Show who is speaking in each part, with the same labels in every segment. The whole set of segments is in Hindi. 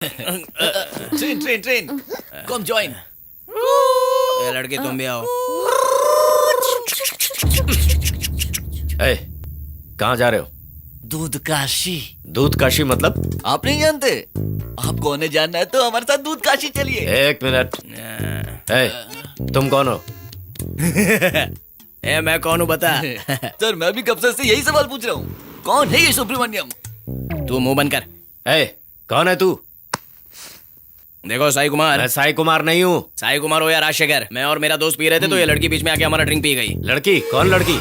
Speaker 1: Train train train come join.
Speaker 2: ये लड़के तुम भी आओ।
Speaker 3: ए, कहाँ जा रहे हो?
Speaker 1: दूध काशी।
Speaker 3: दूध काशी मतलब?
Speaker 1: आप नहीं जानते? आपको उन्हें जानना है तो हमारे साथ दूध काशी चलिए।
Speaker 3: एक मिनट। ए, तुम कौन हो?
Speaker 2: ए, मैं कौन हूँ बता।
Speaker 1: सर मैं भी कब से यही सवाल पूछ रहा हूँ, कौन है ये सुब्रमण्यम?
Speaker 2: तू मुंह बंद कर।
Speaker 3: ए, कौन है तू?
Speaker 2: देखो साई कुमार।
Speaker 3: मैं साई कुमार नहीं हूँ।
Speaker 2: साई कुमार हो या राजशेखर, मैं और मेरा दोस्त पी रहे थे तो ये लड़की बीच में आके हमारा ड्रिंक पी गई।
Speaker 3: लड़की? कौन लड़की?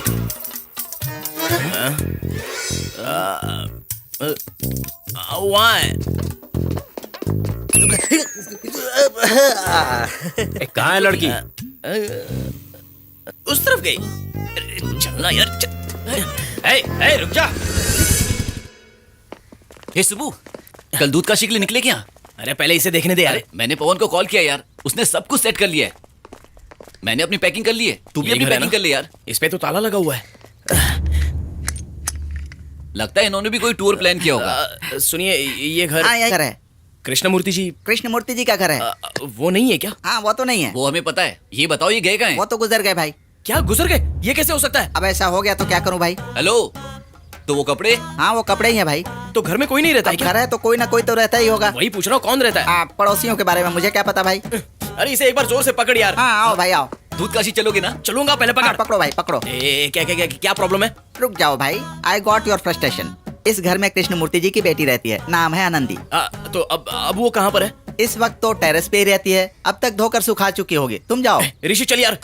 Speaker 2: वहाँ है।
Speaker 3: कहाँ है लड़की?
Speaker 2: उस तरफ गई। चलना यार चल।
Speaker 3: ए, रुक जा।
Speaker 1: हे सुबू, कल दूध काशी के लिए निकले क्या?
Speaker 2: अरे पहले इसे देखने दे यार।
Speaker 1: मैंने पवन को कॉल किया यार, उसने सब कुछ सेट कर लिया है। मैंने अपनी पैकिंग कर ली है, तू भी
Speaker 2: ये
Speaker 1: अपनी
Speaker 2: घर है
Speaker 1: पैकिंग
Speaker 2: ना?
Speaker 1: कर ले यार।
Speaker 2: इस पे तो ताला लगा हुआ है।
Speaker 1: लगता है इन्होंने भी कोई टूर प्लान किया होगा।
Speaker 2: सुनिए ये घर
Speaker 4: हाँ यही घर है।
Speaker 2: कृष्णमूर्ति जी।
Speaker 4: कृष्णमूर्ति जी का घर है।
Speaker 2: वो नहीं है क्या?
Speaker 4: हाँ वो तो नहीं है,
Speaker 1: वो हमें पता है, ये बताओ ये गए कहाँ
Speaker 4: वो
Speaker 1: हैं?
Speaker 4: तो गुजर गए भाई।
Speaker 2: क्या गुजर गए? ये कैसे हो सकता है?
Speaker 4: अब ऐसा हो गया तो क्या करूं भाई।
Speaker 1: हेलो, तो वो कपड़े?
Speaker 4: हाँ वो कपड़े ही है भाई।
Speaker 2: तो घर में कोई नहीं रहता है
Speaker 4: अब
Speaker 2: क्या?
Speaker 4: घर है तो कोई ना कोई तो रहता ही होगा।
Speaker 2: वही पूछ रहा हूँ, कौन रहता है?
Speaker 4: पड़ोसियों के बारे में मुझे क्या पता भाई।
Speaker 2: अरे इसे एक बार जोर से पकड़ यार।
Speaker 4: हाँ आओ भाई आओ।
Speaker 1: दूध काशी चलोगे ना?
Speaker 2: चलूंगा, पहले
Speaker 4: हाँ,
Speaker 2: पकड़।
Speaker 4: पकड़ो भाई पकड़ो।
Speaker 2: क्या क्या क्या क्या प्रॉब्लम है?
Speaker 4: रुक जाओ भाई, आई गॉट योर फ्रस्ट्रेशन। इस घर में कृष्णमूर्ति जी की बेटी रहती है, नाम है आनंदी।
Speaker 2: तो अब वो कहाँ पर है?
Speaker 4: इस वक्त तो टेरेस पे ही रहती है, अब तक धोकर सुखा चुकी होगी। तुम जाओ।
Speaker 2: ऋषि चल यार।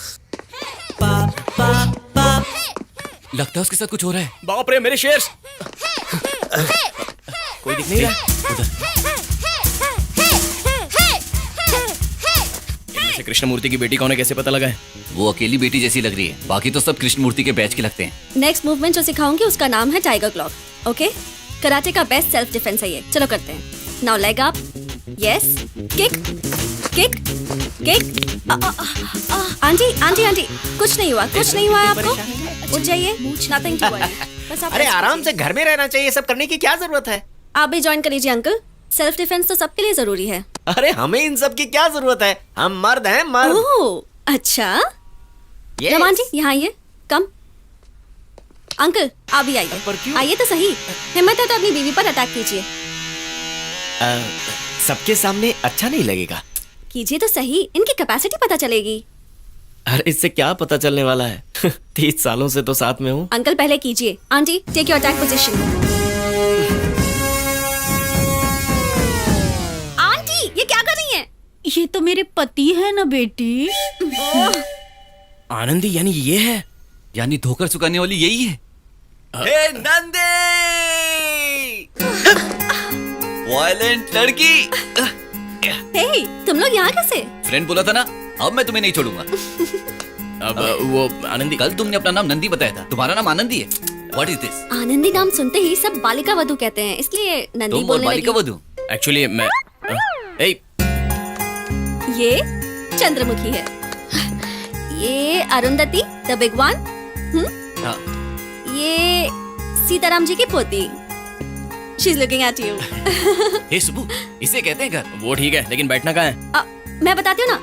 Speaker 1: लगता है उसके साथ कुछ हो रहा है।
Speaker 2: बाप रे मेरे शेर्स। कोई दिख नहीं रहा। इनमें से कृष्णमूर्ति की बेटी कौन है कैसे पता लगा है?
Speaker 1: वो अकेली बेटी जैसी लग रही है, बाकी तो सब कृष्णमूर्ति के बैच के लगते हैं।
Speaker 5: नेक्स्ट मूवमेंट जो सिखाऊंगी उसका नाम है टाइगर क्लॉक। ओके, कराटे का बेस्ट सेल्फ डिफेंस है ये। चलो करते हैं। Now leg up, yes, kick kick kick. Aunty aunty aunty, कुछ नहीं हुआ, कुछ नहीं हुआ है आपको। उठ जाइए, नथिंग टू वरी। बस आप
Speaker 6: अरे
Speaker 5: rest
Speaker 6: आराम से
Speaker 5: कीजिए।
Speaker 6: घर में रहना चाहिए, सब करने की क्या जरूरत है?
Speaker 5: आप भी ज्वाइन कर लीजिए अंकल। सेल्फ डिफेंस तो सबके लिए जरूरी है।
Speaker 6: अरे हमें इन सब की क्या जरूरत है, हम मर्द हैं मर्द।
Speaker 5: ओह अच्छा।
Speaker 6: Yes.
Speaker 5: रमान जी यहाँ आइए, कम। अंकल आप भी आइए, आइए तो सही। हिम्मत है तो अपनी बीवी पर अटैक कीजिए।
Speaker 6: सबके सामने अच्छा नहीं लगेगा।
Speaker 5: कीजिए तो सही, इनकी कैपेसिटी पता चलेगी।
Speaker 6: अरे इससे क्या पता चलने वाला है? 30 सालों से तो साथ में हूँ।
Speaker 5: अंकल पहले कीजिए। Aunty take your attack position. Aunty ये क्या कर रही हैं?
Speaker 7: ये तो मेरे पति है ना बेटी।
Speaker 2: आनंदी यानी ये है?
Speaker 1: यानी धोकर सुखाने वाली यही है। हे नंदे, वायलेंट लड़की।
Speaker 5: हे तुम लोग यहाँ कैसे?
Speaker 1: फ्रेंड बोला था ना, अब मैं तुम्हें नहीं छोड़ूंगा।
Speaker 2: अब वो आनंदी।
Speaker 1: कल तुमने अपना नाम नंदी बताया था, तुम्हारा नाम आनंदी है। What is this?
Speaker 5: आनंदी नाम सुनते ही सब बालिका वधू कहते हैं, इसलिए नंदी
Speaker 1: तुम और
Speaker 5: बोलने
Speaker 1: बालिका
Speaker 5: लगी।
Speaker 1: वधू?
Speaker 2: एक्चुअली मैं
Speaker 5: ये चंद्रमुखी है, ये अरुंधति द बिग वन,
Speaker 1: हाँ।
Speaker 5: ये सीताराम जी की पोती। She is looking at you.
Speaker 1: Hey Subu, इसे कहते हैं घर।
Speaker 2: वो ठीक है, लेकिन बैठना कहाँ है?
Speaker 5: मैं बताती हूँ ना।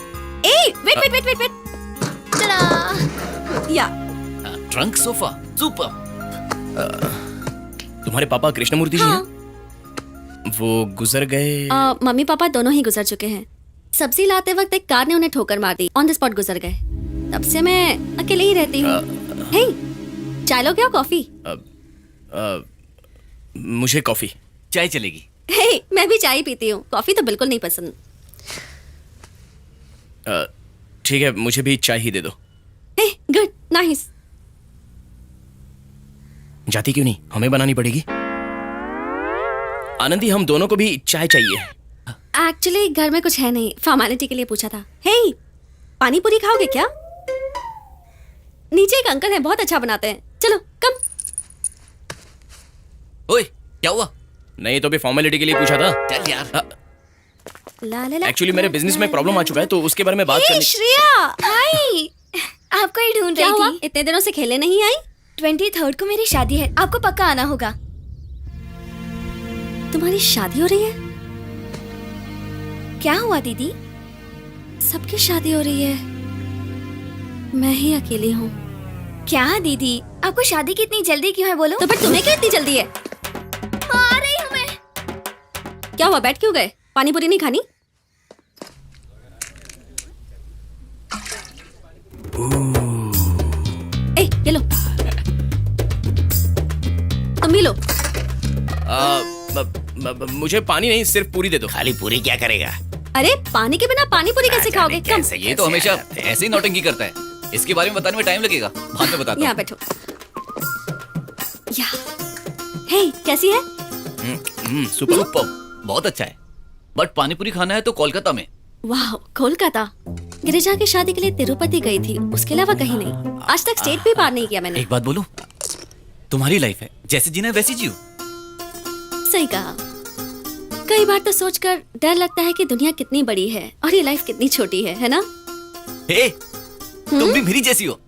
Speaker 5: ए wait wait wait wait wait. चला या
Speaker 1: ट्रंक सोफा, सुपर।
Speaker 2: तुम्हारे पापा कृष्णमूर्ति जी
Speaker 5: हाँ।
Speaker 2: हैं? वो गुजर गए।
Speaker 5: मम्मी पापा दोनों ही गुजर चुके हैं। सब्जी लाते वक्त एक कार ने उन्हें ठोकर मार दी, ऑन द स्पॉट गुजर गए। तब से मैं अकेले ही रहती हूँ। हे चाय लोगे या कॉफी?
Speaker 2: मुझे कॉफी।
Speaker 1: चाय चलेगी।
Speaker 5: हे मैं भी चाय पीती हूँ, कॉफी तो बिल्कुल नहीं पसंद।
Speaker 2: ठीक है, मुझे भी चाय ही दे दो।
Speaker 5: हे गुड नाइस।
Speaker 2: जाती क्यों नहीं? हमें बनानी पड़ेगी। आनंदी हम दोनों को भी चाय चाहिए।
Speaker 5: एक्चुअली घर में कुछ है नहीं, फॉर्मेलिटी के लिए पूछा था। हे पानी पूरी खाओगे क्या? नीचे एक अंकल है, बहुत अच्छा बनाते हैं। चलो कम।
Speaker 1: ओए क्या हुआ?
Speaker 2: नहीं तो भी फॉर्मेलिटी के लिए पूछा था।
Speaker 1: चल यार।
Speaker 5: ला ला ला।
Speaker 2: एक्चुअली मेरे बिजनेस में प्रॉब्लम आ चुका है, तो उसके बारे में बात करनी।
Speaker 5: श्रेया
Speaker 8: हाय, आपको ही ढूंढ
Speaker 5: क्या
Speaker 8: रही
Speaker 5: हुआ?
Speaker 8: थी।
Speaker 5: इतने दिनों से खेले नहीं आई?
Speaker 8: 23rd को मेरी शादी है, आपको पक्का आना होगा।
Speaker 5: तुम्हारी शादी हो रही है?
Speaker 8: क्या हुआ दीदी?
Speaker 5: सबकी शादी हो रही है, मैं ही अकेली हूँ।
Speaker 8: क्या दीदी, आपको शादी की इतनी जल्दी क्यों है बोलो?
Speaker 5: तो पर तुम्हें क्या इतनी जल्दी है?
Speaker 8: आ रही हूँ मैं।
Speaker 5: क्या हुआ, बैठ क्यों गए? पानी पूरी नहीं खानी? ए, ये लो, तुम भी लो।
Speaker 2: मुझे पानी नहीं, सिर्फ पूरी दे दो।
Speaker 3: खाली पूरी क्या करेगा?
Speaker 5: अरे पानी के बिना पानी पूरी कैसे खाओगे? कम,
Speaker 1: ये तो हमेशा ऐसे ही नौटंकी करता है। इसके बारे में बताने में टाइम लगेगा, बाद में बताता
Speaker 5: यहाँ
Speaker 1: हूँ।
Speaker 5: बैठो। या, हे, कैसी है?
Speaker 1: सुपर, बहुत अच्छा है। बट पानी पूरी खाना है तो कोलकाता में।
Speaker 5: वाह, कोलकाता। गिरिजा की शादी के लिए तिरुपति गई थी, उसके अलावा कहीं नहीं। आज तक स्टेट भी पार नहीं किया मैंने।
Speaker 1: एक बात बोलूं, तुम्हारी लाइफ है, जैसे जीना है वैसी जियो।
Speaker 5: सही कहा। कई बार तो सोचकर डर लगता है कि दुनिया कितनी बड़ी है और ये लाइफ कितनी छोटी है ना?
Speaker 1: हे, तुम भी मेरी जैसी हो।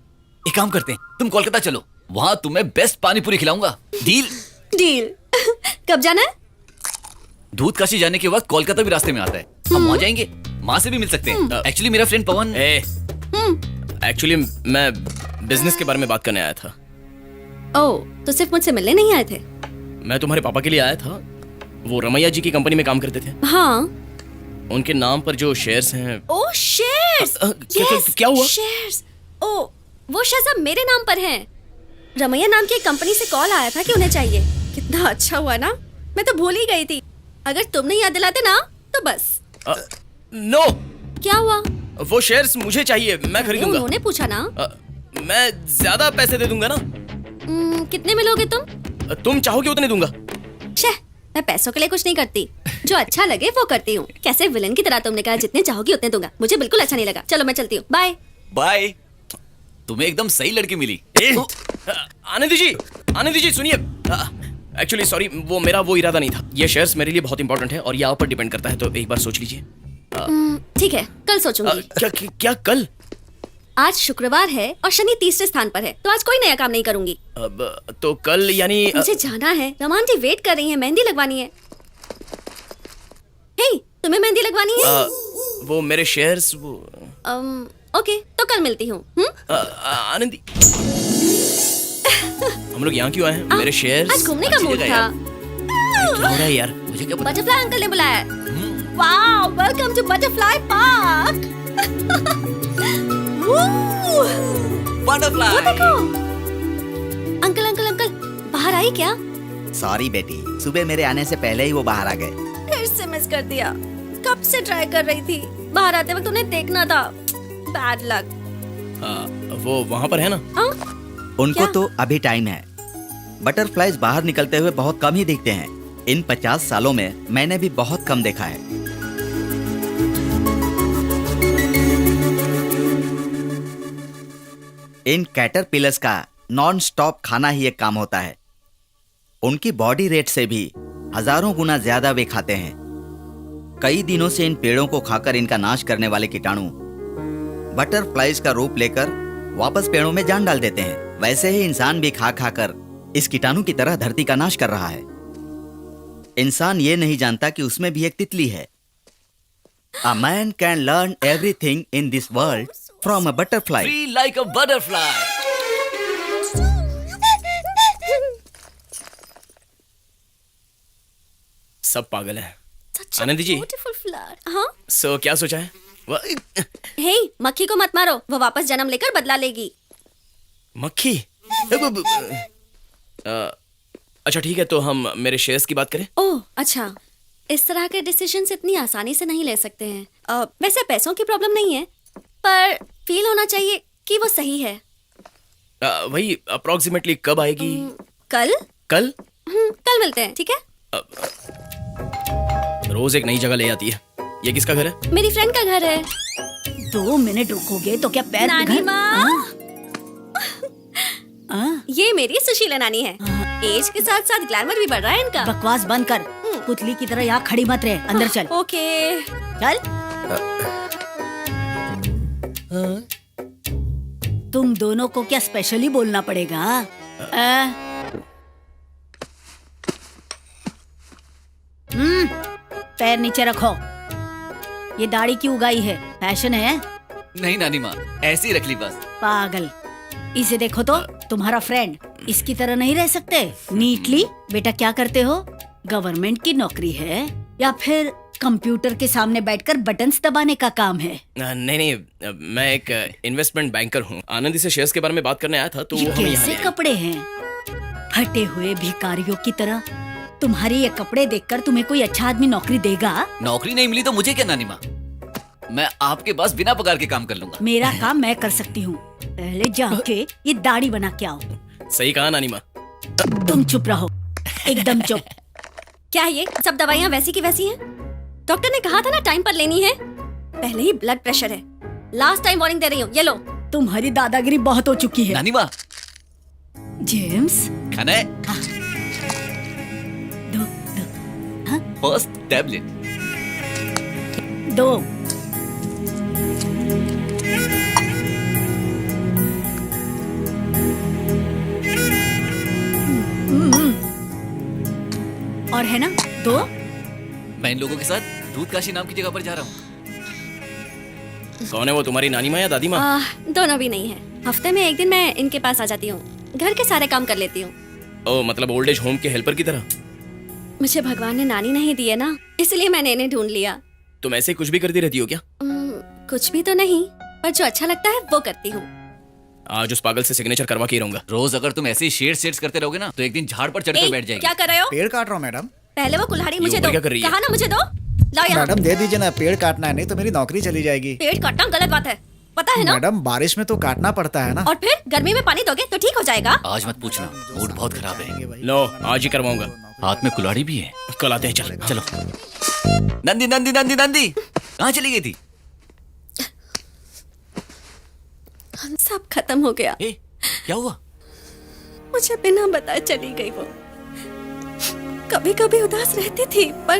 Speaker 1: एक काम करते हैं, तुम कोलकाता चलो, वहाँ तुम्हें बेस्ट पानी पूरी खिलाऊंगा। डील?
Speaker 5: डील। कब जाना है?
Speaker 1: दूध काशी जाने के वक्त कोलकाता भी रास्ते में आता है, हम वहाँ जाएंगे, माँ से भी मिल सकते हैं। एक्चुअली मेरा फ्रेंड पवन।
Speaker 2: एक्चुअली मैं बिजनेस के बारे में बात करने आया था।
Speaker 5: ओह, तो सिर्फ मुझसे मिलने नहीं आए थे?
Speaker 2: मैं तुम्हारे पापा के लिए आया था। वो रमैया जी की कंपनी में काम करते थे।
Speaker 5: हाँ।
Speaker 2: उनके नाम पर जो शेयर्स हैं।
Speaker 5: ओह, शेयर्स।
Speaker 2: क्या हुआ?
Speaker 5: शेयर्स। ओह, वो शेयर्स अब मेरे नाम पर हैं। रमैया नाम की एक कंपनी से कॉल आया था कि उन्हें चाहिए। कितना अच्छा हुआ ना, मैं तो भूल ही गई थी। अगर तुम नहीं याद दिलाते ना तो बस।
Speaker 2: नो।
Speaker 5: क्या हुआ?
Speaker 2: वो शेयर्स मुझे चाहिए, मैं खरीदूंगा।
Speaker 5: उन्होंने पूछा ना।
Speaker 2: मैं ज्यादा पैसे दे दूंगा ना।
Speaker 5: कितने में लोगे तुम?
Speaker 2: तुम चाहोगे उतने दूंगा।
Speaker 5: शह, मैं पैसों के लिए कुछ नहीं करती, जो अच्छा लगे वो करती हूँ। कैसे विलन की तरह तुमने कहा जितने चाहोगी उतने दूंगा। मुझे बिल्कुल अच्छा नहीं लगा। चलो मैं चलती हूँ, बाय।
Speaker 1: बाय। तुम्हें एकदम सही लड़की मिली।
Speaker 2: आनंदी जी सुनिए। एक्चुअली सॉरी, वो इरादा नहीं था। ये शेयर्स मेरे लिए बहुत इंपॉर्टेंट है और ये आप पर डिपेंड करता है, तो एक बार सोच लीजिए।
Speaker 5: ठीक है, कल सोचूंगी।
Speaker 2: क्या कल?
Speaker 5: आज शुक्रवार है और शनि तीसरे स्थान पर है, तो आज कोई नया काम नहीं करूंगी।
Speaker 2: अब तो कल यानी
Speaker 5: मुझे जाना है, रमान जी वेट कर रही हैं, मेहंदी लगवानी है। हे, तुम्हें मेहंदी लगवानी है?
Speaker 2: वो मेरे शेयर्स वो
Speaker 5: ओके, तो कल मिलती हूँ।
Speaker 2: आनंदी, हम लोग यहाँ क्यों आए हैं? मेरे शेयर्स।
Speaker 5: आज घूमने का मूड था।
Speaker 2: क्या हो रहा है यार?
Speaker 1: मुझे क्या पता?
Speaker 5: बटरफ्लाई अंकल ने बुलाया है। Wow, welcome to butterfly park.
Speaker 1: Butterfly.
Speaker 5: देखो, अंकल अंकल अंकल, बाहर आई क्या?
Speaker 4: सॉरी बेटी, सुबह मेरे आने से पहले ही वो बाहर आ गए।
Speaker 5: फिर से मिस कर दिया। कब से ट्राई कर रही थी, बाहर आते वक्त उन्हें देखना था। Bad luck.
Speaker 2: वो वहाँ पर है ना?
Speaker 4: उनको
Speaker 5: क्या?
Speaker 4: तो अभी टाइम है। बटरफ्लाइज बाहर निकलते हुए बहुत कम ही दिखते हैं। इन 50 सालों में मैंने भी बहुत कम देखा है। इन कैटरपिलर्स का नॉन स्टॉप खाना ही एक काम होता है। उनकी बॉडी रेट से भी हजारों गुना ज्यादा वे खाते हैं। कई दिनों से इन पेड़ों को खाकर इनका नाश करने वाले कीटाणु बटरफ्लाइज का रूप लेकर वापस पेड़ों में जान डाल देते हैं। वैसे ही इंसान भी खा खाकर इस कीटाणु की तरह धरती का नाश कर रहा है। इंसान ये नहीं जानता कि उसमें भी एक तितली है। A man can learn everything in this world from a butterfly.
Speaker 1: Free like a butterfly.
Speaker 2: सब पागल है। आनंदी जी।
Speaker 5: Beautiful flower. हाँ?
Speaker 2: सो क्या सोचा है?
Speaker 5: हे, मक्खी को मत मारो, वो वापस जन्म लेकर बदला लेगी।
Speaker 2: मक्खी? अच्छा ठीक है, तो हम मेरे शेयर्स की बात करें।
Speaker 5: ओह अच्छा, इस तरह के डिसीजंस इतनी आसानी से नहीं ले सकते हैं। वैसे पैसों की प्रॉब्लम नहीं है, पर फील होना चाहिए कि वो सही है।
Speaker 2: वही अप्रोक्सीमेटली कब आएगी?
Speaker 5: कल?
Speaker 2: कल
Speaker 5: मिलते हैं, ठीक है?
Speaker 2: रोज एक नई जगह ले आती है। ये किसका घर है?
Speaker 5: मेरी फ्रेंड का घर है।
Speaker 7: 2 मिनट रुकोगे तो क्या पैर
Speaker 5: नानी
Speaker 7: पिघल-
Speaker 5: माँ।
Speaker 7: हाँ?
Speaker 5: ये मेरी सुशीला नानी है। एज के साथ साथ ग्लैमर भी बढ़ रहा है इनका।
Speaker 7: बकवास बंद कर, पुतली की तरह यहाँ खड़ी मत रहे। अंदर चल।
Speaker 5: ओके।
Speaker 7: चल। तुम दोनों को क्या स्पेशली बोलना पड़ेगा? पैर नीचे रखो। ये दाढ़ी क्यों उगाई है? फैशन है?
Speaker 1: नहीं नानी माँ, ऐसे ही रख ली बस।
Speaker 7: पागल। इसे देखो तो, तुम्हारा फ्रेंड। इसकी तरह नहीं रह सकते नीटली। बेटा क्या करते हो? गवर्नमेंट की नौकरी है या फिर कंप्यूटर के सामने बैठकर बटन्स दबाने का काम है?
Speaker 2: नहीं नहीं, मैं एक इन्वेस्टमेंट बैंकर हूँ। आनंदी से शेयर्स के बारे में बात करने आया था तो
Speaker 7: ये
Speaker 2: वो हमें यहाँ
Speaker 7: कैसे
Speaker 2: ले आए।
Speaker 7: कपड़े हैं? फटे हुए भिखारियों की तरह। तुम्हारे ये कपड़े देखकर तुम्हें कोई अच्छा आदमी नौकरी देगा?
Speaker 1: नौकरी नहीं मिली तो मुझे क्या नानी माँ, मैं आपके पास बिना पगार के काम कर लूंगा।
Speaker 7: मेरा काम मैं कर सकती हूँ। पहले जाके ये दाढ़ी बना के आओ।
Speaker 2: सही कहा नानी माँ।
Speaker 7: तुम चुप रहो, एकदम चुप।
Speaker 5: क्या है ये सब दवाइयाँ वैसी की वैसी हैं? डॉक्टर ने कहा था ना टाइम पर लेनी है। पहले ही ब्लड प्रेशर है। लास्ट टाइम वार्निंग दे रही हूँ, ये लो।
Speaker 7: तुम्हारी दादागिरी बहुत हो चुकी है।
Speaker 1: नानी माँ,
Speaker 7: जेम्स,
Speaker 1: खाना है?
Speaker 7: दो दो
Speaker 1: फर्स्ट टैबलेट।
Speaker 7: दो। और है ना दो?
Speaker 1: मैं इन लोगों के साथ दूध काशी नाम की जगह पर जा रहा हूँ।
Speaker 2: कौन है वो, तुम्हारी नानी माँ या दादी माँ?
Speaker 5: दोनों भी नहीं है। हफ्ते में एक दिन मैं इनके पास आ जाती हूँ, घर के सारे काम कर लेती हूँ।
Speaker 2: ओ मतलब ओल्ड एज होम के हेल्पर की तरह।
Speaker 5: मुझे भगवान ने नानी नहीं दी है ना, इसलिए मैंने इन्हें ढूंढ लिया।
Speaker 2: तुम ऐसे कुछ भी करती रहती हो क्या?
Speaker 5: कुछ भी तो नहीं, पर जो अच्छा लगता है वो करती हूँ।
Speaker 2: आज उस पागल से सिग्नेचर करवा के ही रहूंगा।
Speaker 1: रोज अगर तुम ऐसे ही शेड्स करते रहोगे ना तो एक दिन झाड़ पर चढ़कर बैठ जाएगी।
Speaker 5: क्या कर रहे हो?
Speaker 9: पेड़ काट रहा हूँ मैडम।
Speaker 5: पहले वो कुल्हाड़ी मुझे
Speaker 2: ऊपर
Speaker 5: दो।
Speaker 2: क्या कर रही है?
Speaker 5: कहा ना मुझे दो। लाओ यहाँ।
Speaker 9: मैडम दे दीजिए ना, पेड़ काटना है, नहीं तो मेरी नौकरी चली जाएगी।
Speaker 5: पेड़ काटना गलत बात है, पता है ना?
Speaker 9: मैडम बारिश में तो काटना पड़ता है ना।
Speaker 5: और फिर गर्मी में पानी दोगे तो ठीक हो जाएगा।
Speaker 1: आज मत पूछना, मूड बहुत खराब है।
Speaker 2: लो आज ही करवाऊंगा।
Speaker 1: हाथ में कुल्हाड़ी भी है।
Speaker 2: कल आते हैं, चल।
Speaker 1: चलो। नंदी नंदी नंदी नंदी कहाँ चली गई थी?
Speaker 5: सब खत्म हो गया।
Speaker 1: ए, क्या हुआ?
Speaker 5: मुझे बिना बताए चली गई वो। कभी कभी उदास रहती थी पर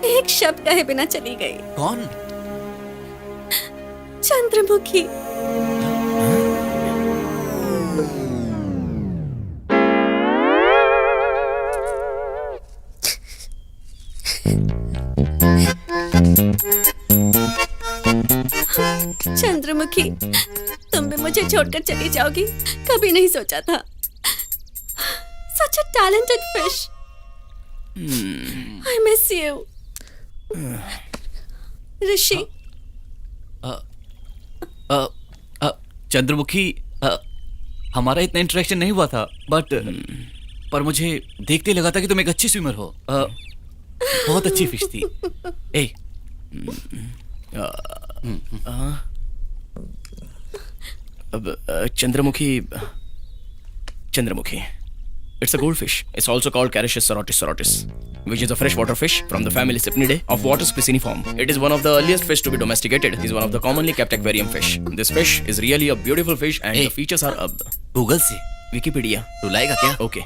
Speaker 5: एक शब्द कहे बिना चली गई।
Speaker 1: कौन?
Speaker 5: चंद्रमुखी। चंद्रमुखी, तुम भी मुझे छोड़कर चली जाओगी, कभी नहीं सोचा था। Such a talented fish. I miss you. ऋषि।
Speaker 1: चंद्रमुखी, हमारा इतना इंटरेक्शन नहीं हुआ था बट पर मुझे देखते ही लगा था कि तुम एक अच्छी स्विमर हो। बहुत अच्छी फिश थी। ए,
Speaker 2: Chandramukhi. It's a goldfish. It's also called Carius sarotis, which is a freshwater fish from the family Cypnidae of water pisciform. It is one of the earliest fish to be domesticated. It is one of the commonly kept aquarium fish. This fish is really a beautiful fish and the features are
Speaker 1: Google से
Speaker 2: Wikipedia.
Speaker 1: रुलाएगा क्या?
Speaker 2: Okay.